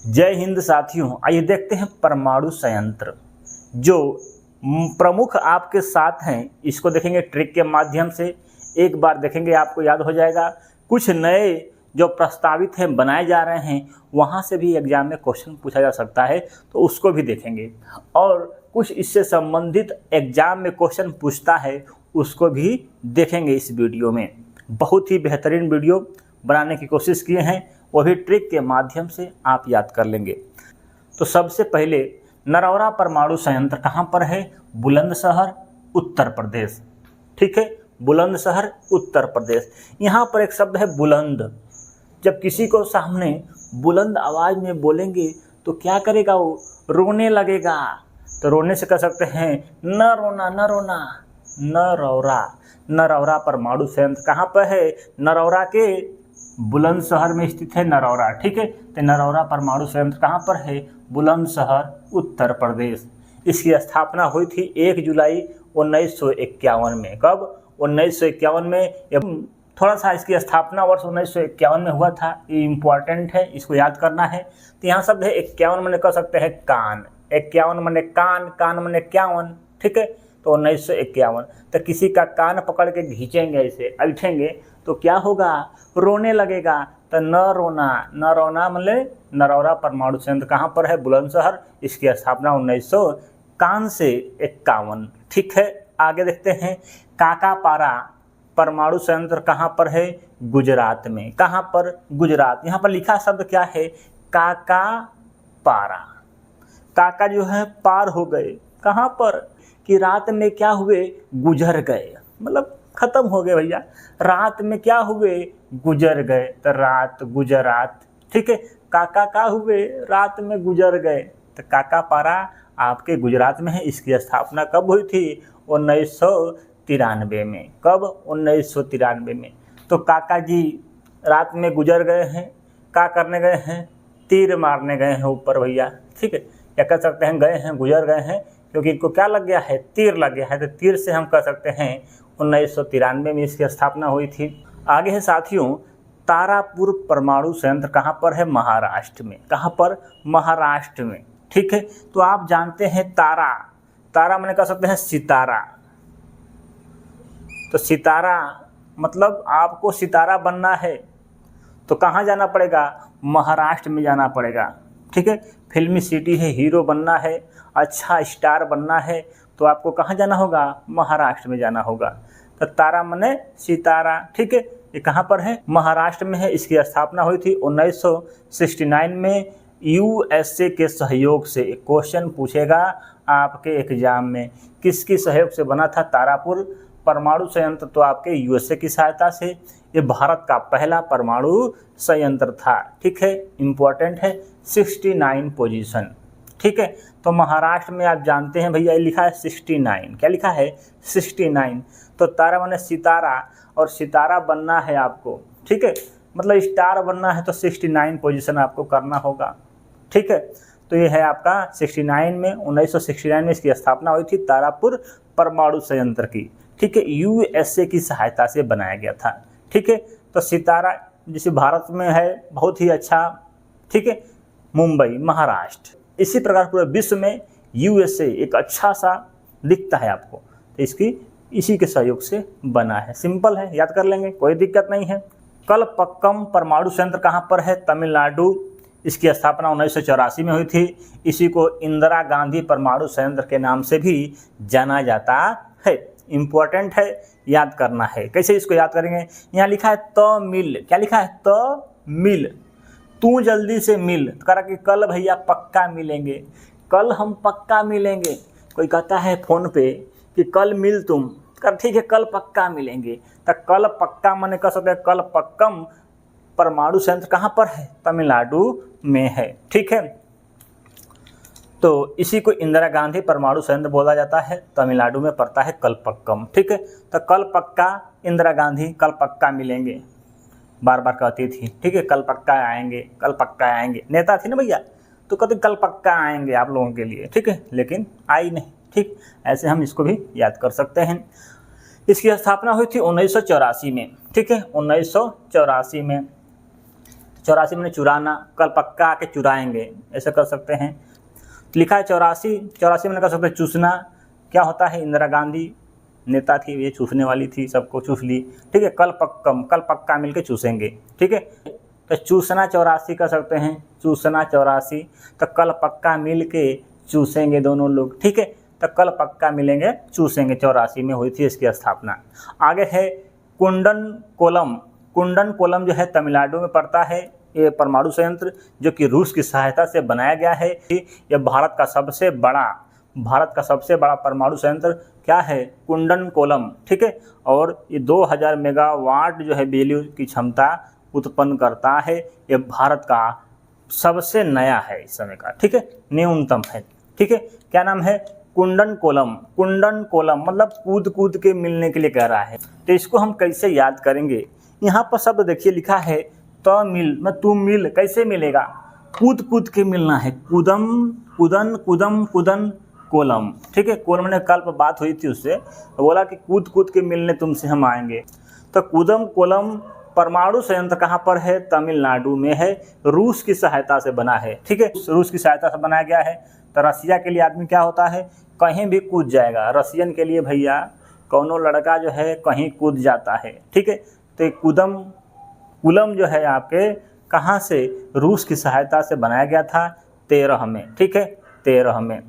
जय हिंद साथियों, आइए देखते हैं परमाणु संयंत्र जो प्रमुख आपके साथ हैं। इसको देखेंगे ट्रिक के माध्यम से, एक बार देखेंगे आपको याद हो जाएगा। कुछ नए जो प्रस्तावित हैं बनाए जा रहे हैं, वहाँ से भी एग्जाम में क्वेश्चन पूछा जा सकता है, तो उसको भी देखेंगे। और कुछ इससे संबंधित एग्जाम में क्वेश्चन पूछता है, उसको भी देखेंगे इस वीडियो में। बहुत ही बेहतरीन वीडियो बनाने की कोशिश किए हैं, वो भी ट्रिक के माध्यम से आप याद कर लेंगे। तो सबसे पहले नरौरा परमाणु संयंत्र कहाँ पर है? बुलंदशहर, उत्तर प्रदेश। ठीक है, बुलंदशहर, उत्तर प्रदेश। यहाँ पर एक शब्द है बुलंद। जब किसी को सामने बुलंद आवाज़ में बोलेंगे तो क्या करेगा? वो रोने लगेगा। तो रोने से कह सकते हैं न रोना, न रोना। नरौरा, नरौरा परमाणु संयंत्र कहाँ पर है? नरौरा के बुलंदशहर में स्थित है नरौरा। ठीक है, तो नरौरा परमाणु संयंत्र कहाँ पर है? बुलंदशहर, उत्तर प्रदेश। इसकी स्थापना हुई थी 1 जुलाई 1951 में। कब? 1951 में। थोड़ा सा इसकी स्थापना वर्ष 1951 में हुआ था, ये इम्पॉर्टेंट है, इसको याद करना है। तो यहाँ शब्द है 51 मैंने कह सकते हैं कान। 51 मैंने कान, कान मैंने 51। ठीक है, तो 1951। तो किसी का कान पकड़ के खींचेंगे, ऐसे ऐठेंगे तो क्या होगा? रोने लगेगा। तो न रोना, न रोना मतलब नरौरा परमाणु संयंत्र कहाँ पर है? बुलंदशहर। इसकी स्थापना 1951 से 51। ठीक है, आगे देखते हैं। काकापारा परमाणु संयंत्र कहाँ पर है? गुजरात में। कहाँ पर? गुजरात। यहाँ पर लिखा शब्द क्या है? काकापारा। काका जो है पार हो गए। कहाँ पर? कि रात में क्या हुए? गुजर गए, मतलब खत्म हो गए भैया। रात में क्या हुए? गुजर गए। तो रात, गुजरात। ठीक है, काका का हुए? रात में गुजर गए। तो काकापारा आपके गुजरात में है। इसकी स्थापना कब हुई थी? 1993 में। कब? 1993 में। तो काका जी रात में गुजर गए हैं। क्या करने गए हैं? तीर मारने गए हैं ऊपर भैया। ठीक है, या कह सकते हैं गए हैं, गुजर गए हैं, क्योंकि इनको क्या लग गया है? तीर लग गया है। तो तीर से हम कह सकते हैं 1993 में इसकी स्थापना हुई थी। आगे है साथियों, तारापुर परमाणु संयंत्र कहाँ पर है? महाराष्ट्र में। कहाँ पर? महाराष्ट्र में। ठीक है, तो आप जानते हैं तारा, तारा मैंने कह सकते हैं सितारा। तो सितारा मतलब आपको सितारा बनना है तो कहाँ जाना पड़ेगा? महाराष्ट्र में जाना पड़ेगा। ठीक है, फिल्मी सिटी है, हीरो बनना है, अच्छा स्टार बनना है, तो आपको कहाँ जाना होगा? महाराष्ट्र में जाना होगा। तो तारा मने सितारा। ठीक है, ये कहाँ पर है? महाराष्ट्र में है। इसकी स्थापना हुई थी 1969 में। यूएसए के सहयोग से। क्वेश्चन पूछेगा आपके एग्जाम में, किसकी सहयोग से बना था तारापुर परमाणु संयंत्र? तो आपके यूएसए की सहायता से। ये भारत का पहला परमाणु संयंत्र था। ठीक है, इम्पोर्टेंट है, 69 पोजीशन। ठीक है, तो महाराष्ट्र में आप जानते हैं भैया, ये लिखा है 69। क्या लिखा है? 69। तो तारा माने सितारा, और सितारा बनना है आपको। ठीक है, मतलब स्टार बनना है तो 69 पोजीशन आपको करना होगा। ठीक है, तो ये है आपका 69 में, 1969 में इसकी स्थापना हुई थी तारापुर परमाणु संयंत्र की। ठीक है, यूएसए की सहायता से बनाया गया था। ठीक है, तो सितारा जिसे भारत में है, बहुत ही अच्छा। ठीक है, मुंबई, महाराष्ट्र। इसी प्रकार पूरे विश्व में यूएसए एक अच्छा सा दिखता है आपको, तो इसकी इसी के सहयोग से बना है। सिंपल है, याद कर लेंगे, कोई दिक्कत नहीं है। कलपक्कम परमाणु संयंत्र कहाँ पर है? तमिलनाडु। इसकी स्थापना 1984 में हुई थी। इसी को इंदिरा गांधी परमाणु संयंत्र के नाम से भी जाना जाता है। इम्पोर्टेंट है, याद करना है। कैसे इसको याद करेंगे? यहाँ लिखा है तमिल। क्या लिखा है? तमिल। तू जल्दी से मिल, तो कह रहा कि कल भैया पक्का मिलेंगे, कल हम पक्का मिलेंगे। कोई कहता है फ़ोन पे कि कल मिल तुम, कर ठीक है कल पक्का मिलेंगे। तो कल पक्का मैंने कह सकते हैं कल पक्कम परमाणु संयंत्र कहाँ पर है? तमिलनाडु में है। ठीक है, तो इसी को इंदिरा गांधी परमाणु संयंत्र बोला जाता है। तमिलनाडु में पड़ता है कलपक्कम। ठीक है, तो कल पक्का इंदिरा गांधी, कल पक्का मिलेंगे, बार बार कहती थी। ठीक है, कल पक्का आएंगे, कल पक्का आएंगे। नेता थी ना भैया, तो कहते कल पक्का आएंगे आप लोगों के लिए। ठीक है, लेकिन आई नहीं। ठीक, ऐसे हम इसको भी याद कर सकते हैं। इसकी स्थापना हुई थी 1984 में। ठीक है, 1984 में। 84 मैंने चुराना, कल पक्का आके चुराएंगे, ऐसे कर सकते हैं। लिखा है 84 मैंने कर सकते हैं चूसना, क्या होता है, इंदिरा गांधी नेता थी, ये चूसने वाली थी, सबको चूस ली, ठीक है। कल पक्का मिलके चूसेंगे, ठीक है। तो चूसना 84 कर सकते हैं, चूसना 84, तो कल पक्का मिल के चूसेंगे दोनों लोग, ठीक है। तो कल पक्का मिलेंगे चूसेंगे 84 में हुई थी इसकी स्थापना। आगे है कुंडनकोलम। कुंडनकोलम जो है तमिलनाडु में पड़ता है। ये परमाणु संयंत्र जो कि रूस की सहायता से बनाया गया है। यह भारत का सबसे बड़ा परमाणु संयंत्र क्या है, कुंडनकोलम, ठीक है। और ये 2000 मेगावाट जो है बिजली की क्षमता उत्पन्न करता है। ये भारत का सबसे नया है इस समय का, ठीक है, न्यूनतम है, ठीक है। क्या नाम है, कुंडनकोलम। कुंडनकोलम मतलब कूद के मिलने के लिए कह रहा है। तो इसको हम कैसे याद करेंगे, यहाँ पर शब्द देखिए लिखा है तो मिल, मैं तू मिल, कैसे मिलेगा, कूद के मिलना है, कुदन कोलम, ठीक है। कोलम ने कल पर बात हुई थी उससे, तो बोला कि कूद के मिलने तुमसे हम आएंगे। तो कुदम कोलम परमाणु संयंत्र कहाँ पर है, तमिलनाडु में है, रूस की सहायता से बना है, ठीक है, रूस की सहायता से बनाया गया है। तो रसिया के लिए आदमी क्या होता है, कहीं भी कूद जाएगा। रसियन के लिए भैया कौनो लड़का जो है कहीं कूद जाता है, ठीक है। तो कुलम जो है आपके कहाँ से, रूस की सहायता से बनाया गया था 13 में, ठीक है, 13 में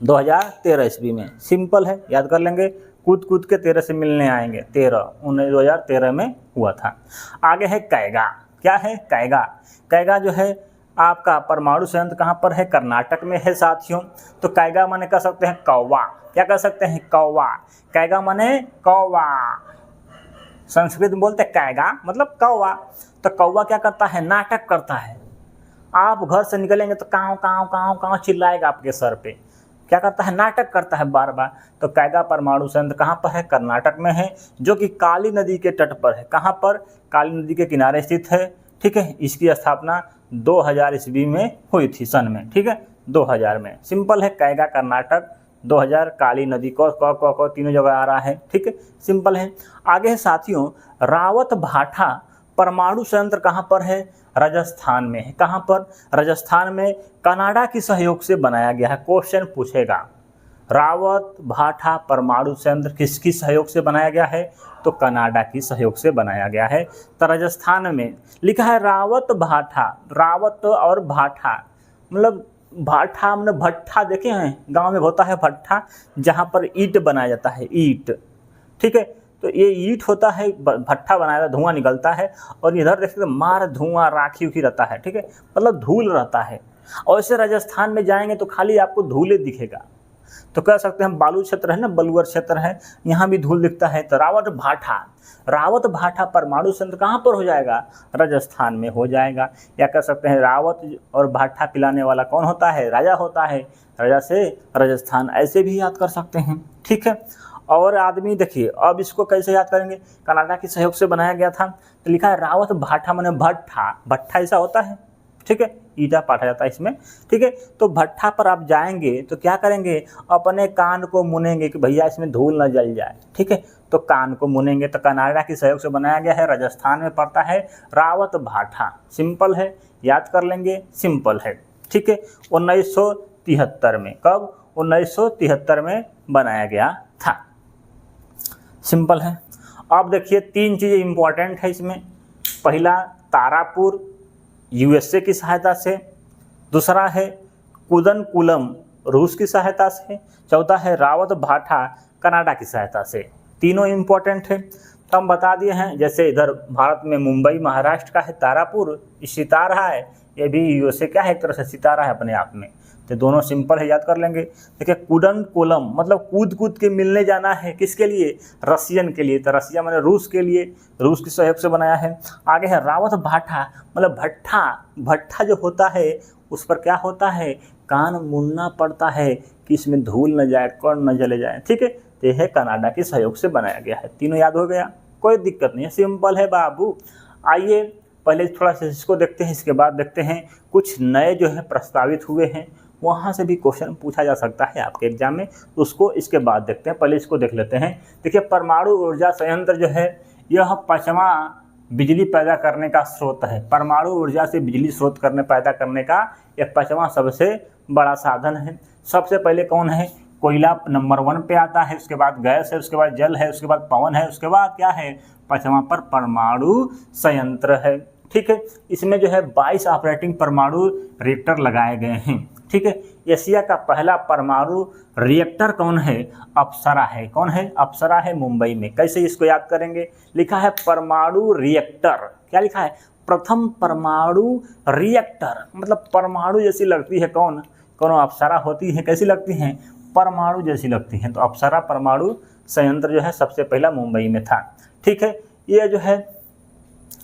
2013 ईस्वी में। सिंपल है, याद कर लेंगे, कूद के 13 से मिलने आएंगे, 2013 में हुआ था। आगे है कैगा। क्या है, कैगा जो है आपका परमाणु संयंत्र कहाँ पर है, कर्नाटक में है साथियों। तो कैगा माने कह सकते हैं कौवा, क्या कह सकते हैं, कौवा। कैगा माने कौवा, संस्कृत में बोलते हैं कैगा मतलब कौवा। तो कौवा क्या करता है, नाटक करता है। आप घर से निकलेंगे तो काँव काँव काँव काँव चिल्लाएगा आपके सर पे, क्या करता है, नाटक करता है बार बार। तो कैगा परमाणु संयंत्र कहाँ पर है, कर्नाटक में है, जो कि काली नदी के तट पर है। कहाँ पर, काली नदी के किनारे स्थित है, ठीक है। इसकी स्थापना 2000 ईस्वी में हुई थी, सन में, ठीक है, 2000 में। सिंपल है, कैगा कर्नाटक, 2000 काली नदी को तीनों जगह आ रहा है, ठीक है, सिंपल है। आगे है साथियों, रावत भाठा परमाणु संयंत्र कहाँ पर है, राजस्थान में है। कहाँ पर, राजस्थान में, कनाडा की सहयोग से बनाया गया है। क्वेश्चन पूछेगा, रावत भाठा परमाणु संयंत्र किसकी सहयोग से बनाया गया है, तो कनाडा की सहयोग से बनाया गया है। तो राजस्थान में लिखा है रावत भाठा, रावत और भाठा मतलब भाठा मतलब भट्ठा, देखे हैं गांव में होता है भट्ठा, जहां पर ईंट बनाया जाता है, ईंट, ठीक है। तो ये ईंट होता है, भट्ठा बनाया, धुआं निकलता है, और इधर देखते हैं मार धुआं राखी उखी रहता है, ठीक है, मतलब धूल रहता है। और ऐसे राजस्थान में जाएंगे तो खाली आपको धूले दिखेगा। तो कह सकते हैं बालू क्षेत्र है ना, बलुअर क्षेत्र है, यहाँ भी धूल दिखता है। तो रावत भाठा परमाणु संयंत्र कहाँ पर हो जाएगा, राजस्थान में हो जाएगा। या कह सकते हैं रावत और भाठा पिलाने वाला कौन होता है, राजा होता है, राजा से राजस्थान, ऐसे भी याद कर सकते हैं, ठीक है। और आदमी देखिए, अब इसको कैसे याद करेंगे, कनाडा की सहयोग से बनाया गया था। तो लिखा है रावत भाठा माने भट्ठा ऐसा होता है, ठीक है, ईटा पाटा जाता है इसमें, ठीक है। तो भट्ठा पर आप जाएंगे तो क्या करेंगे, अपने कान को मुनेंगे कि भैया इसमें धूल न जल जाए, ठीक है। तो कान को मुनेंगे। तो कनाडा की सहयोग से बनाया गया है, राजस्थान में पड़ता है, रावत भाठा। सिंपल है, याद कर लेंगे, सिंपल है, ठीक है। 1973 में, कब, 1973 में बनाया गया था, सिंपल है। अब देखिए 3 चीज़ें इंपॉर्टेंट है इसमें। पहला, तारापुर यूएसए की सहायता से, दूसरा है कुदनकुलम रूस की सहायता से, चौथा है रावत भाठा कनाडा की सहायता से। तीनों इम्पोर्टेंट है। तो हम बता दिए हैं, जैसे इधर भारत में मुंबई महाराष्ट्र का है तारापुर, सितारा है, ये भी यूएसए क्या है, एक तरह से सितारा है अपने आप में। तो दोनों सिंपल है, याद कर लेंगे। देखिए कुदनकोलम मतलब कूद के मिलने जाना है, किसके लिए, रसियन के लिए। तो रसिया मैंने रूस के लिए, रूस की सहयोग से बनाया है। आगे है रावत भाठा मतलब भट्ठा जो होता है उस पर क्या होता है, कान मुनना पड़ता है कि इसमें धूल न जाए, कण न जले जाए, ठीक है। तो यह कनाडा के सहयोग से बनाया गया है। तीनों याद हो गया, कोई दिक्कत नहीं है, सिंपल है बाबू। आइए पहले थोड़ा सा इसको देखते हैं, इसके बाद देखते हैं कुछ नए जो है प्रस्तावित हुए हैं, वहाँ से भी क्वेश्चन पूछा जा सकता है आपके एग्जाम में, उसको इसके बाद देखते हैं। पहले इसको देख लेते हैं। देखिए परमाणु ऊर्जा संयंत्र जो है यह 5वां बिजली पैदा करने का स्रोत है। परमाणु ऊर्जा से बिजली स्रोत पैदा करने का यह 5वां सबसे बड़ा साधन है। सबसे पहले कौन है? कोयला नंबर 1 पे आता है, उसके बाद गैस है, उसके बाद जल है, उसके बाद पवन है, उसके बाद क्या है? 5वां पर परमाणु संयंत्र है। ठीक है, इसमें जो है 22 ऑपरेटिंग परमाणु रिएक्टर लगाए गए हैं। ठीक है, एशिया का पहला परमाणु रिएक्टर कौन है? अप्सरा है। कौन है? अप्सरा है, मुंबई में। कैसे इसको याद करेंगे? लिखा है परमाणु रिएक्टर। क्या लिखा है? प्रथम परमाणु रिएक्टर, मतलब परमाणु जैसी लगती है। कौन अप्सरा होती है, कैसी लगती हैं? परमाणु जैसी लगती हैं। तो अप्सरा परमाणु संयंत्र जो है सबसे पहला मुंबई में था। ठीक है, ये जो है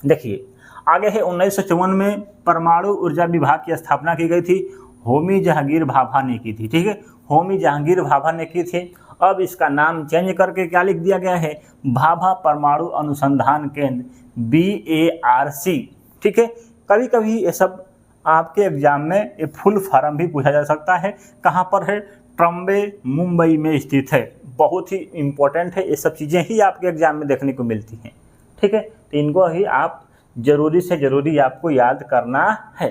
देखिए आगे है 1954 में परमाणु ऊर्जा विभाग की स्थापना की गई थी। होमी जहांगीर भाभा ने की थी। ठीक है, होमी जहांगीर भाभा ने की थी। अब इसका नाम चेंज करके क्या लिख दिया गया है? भाभा परमाणु अनुसंधान केंद्र, BARC। ठीक है, कभी कभी ये सब आपके एग्जाम में ये फुल फॉर्म भी पूछा जा सकता है। कहाँ पर है? ट्रम्बे, मुंबई में स्थित है। बहुत ही इम्पोर्टेंट है, ये सब चीज़ें ही आपके एग्जाम में देखने को मिलती हैं। ठीक है, तो इनको ही आप ज़रूरी से ज़रूरी आपको याद करना है।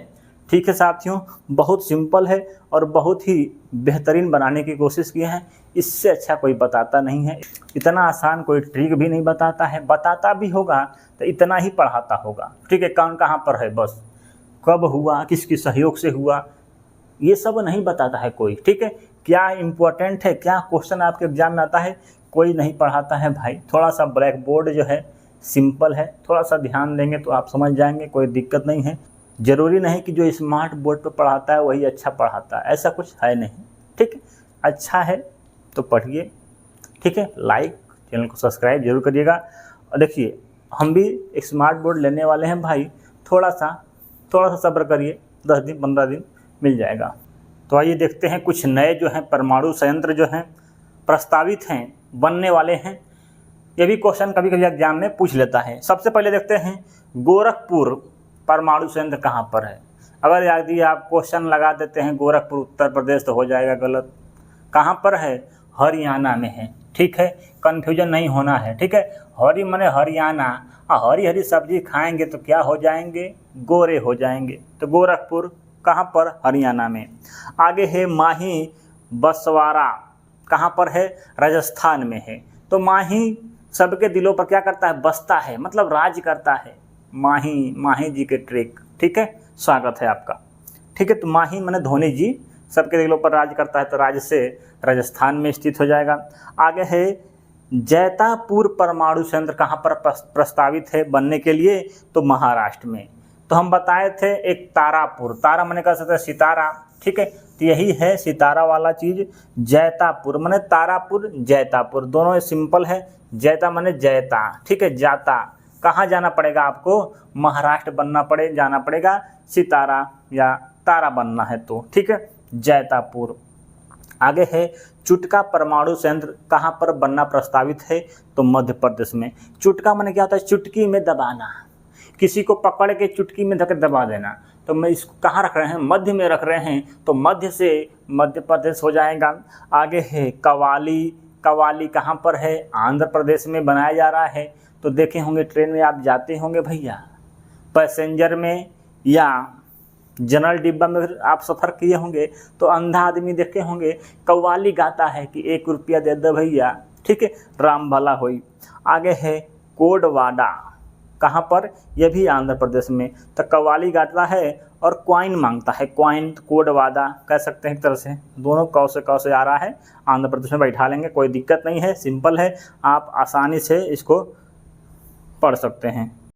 ठीक है साथियों, बहुत सिंपल है और बहुत ही बेहतरीन बनाने की कोशिश की है। इससे अच्छा कोई बताता नहीं है। इतना आसान कोई ट्रिक भी नहीं बताता है। बताता भी होगा तो इतना ही पढ़ाता होगा। ठीक है, कौन कहाँ पर है, बस कब हुआ, किसके सहयोग से हुआ, ये सब नहीं बताता है कोई। ठीक है, क्या इम्पोर्टेंट है, क्या क्वेश्चन आपके एग्जाम में आता है, कोई नहीं पढ़ाता है भाई। थोड़ा सा ब्लैक बोर्ड जो है सिंपल है, थोड़ा सा ध्यान देंगे तो आप समझ जाएंगे, कोई दिक्कत नहीं है। ज़रूरी नहीं कि जो स्मार्ट बोर्ड पर पढ़ाता है वही अच्छा पढ़ाता है, ऐसा कुछ है नहीं। ठीक है, अच्छा है तो पढ़िए। ठीक है, लाइक, चैनल को सब्सक्राइब जरूर करिएगा। और देखिए हम भी एक स्मार्ट बोर्ड लेने वाले हैं भाई, थोड़ा सा सब्र करिए, 10 दिन 15 दिन मिल जाएगा। तो आइए देखते हैं कुछ नए जो हैं परमाणु संयंत्र जो हैं प्रस्तावित हैं, बनने वाले हैं। ये भी क्वेश्चन कभी कभी एग्जाम में पूछ लेता है। सबसे पहले देखते हैं गोरखपुर परमाणु संयंत्र कहाँ पर है। अगर यदि आप क्वेश्चन लगा देते हैं गोरखपुर उत्तर प्रदेश तो हो जाएगा गलत। कहाँ पर है? हरियाणा में है। ठीक है, कन्फ्यूजन नहीं होना है। ठीक है, हरी माने हरियाणा, हरी हरी सब्जी खाएंगे तो क्या हो जाएंगे? गोरे हो जाएंगे। तो गोरखपुर कहाँ पर? हरियाणा में। आगे है माही बसवाड़ा, कहाँ पर है? राजस्थान में है। तो माही सबके दिलों पर क्या करता है? बसता है, मतलब राज करता है। माही जी के ट्रिक। ठीक है, स्वागत है आपका। ठीक है, तो माही माने धोनी जी सबके दिलों पर राज करता है, तो राज्य से राजस्थान में स्थित हो जाएगा। आगे है जैतापुर परमाणु संयंत्र, कहाँ पर प्रस्तावित है बनने के लिए? तो महाराष्ट्र में। तो हम बताए थे एक तारापुर, तारा माने कह सकते हैं सितारा। ठीक है, तो यही है सितारा वाला चीज़। जैतापुर माने तारापुर, जैतापुर दोनों सिंपल है। जैता माने जैता। ठीक है, जाता। कहाँ जाना पड़ेगा आपको? महाराष्ट्र जाना पड़ेगा सितारा या तारा बनना है तो। ठीक है, जैतापुर। आगे है चुटका परमाणु संयंत्र, कहाँ पर बनना प्रस्तावित है? तो मध्य प्रदेश में। चुटका माने क्या होता है? चुटकी में दबाना, किसी को पकड़ के चुटकी में धक्के दबा देना। तो मैं इसको कहाँ रख रहे हैं? मध्य में रख रहे हैं, तो मध्य से मध्य प्रदेश हो जाएगा। आगे है कवाली, कवाली कहाँ पर है? आंध्र प्रदेश में बनाया जा रहा है। तो देखे होंगे ट्रेन में आप जाते होंगे भैया, पैसेंजर में या जनरल डिब्बा में आप सफ़र किए होंगे तो अंधा आदमी देखे होंगे कव्वाली गाता है कि 1 रुपया दे दो भैया। ठीक है, राम भला होई। आगे है कोडवाडा, कहाँ पर? यह भी आंध्र प्रदेश में। तो कव्वाली गाता है और क्वाइन मांगता है, क्वाइन। कोडवाडा कह सकते हैं एक तरह से। दोनों कौ से आ रहा है, आंध्र प्रदेश में बैठा लेंगे, कोई दिक्कत नहीं है, सिंपल है। आप आसानी से इसको पढ़ सकते हैं।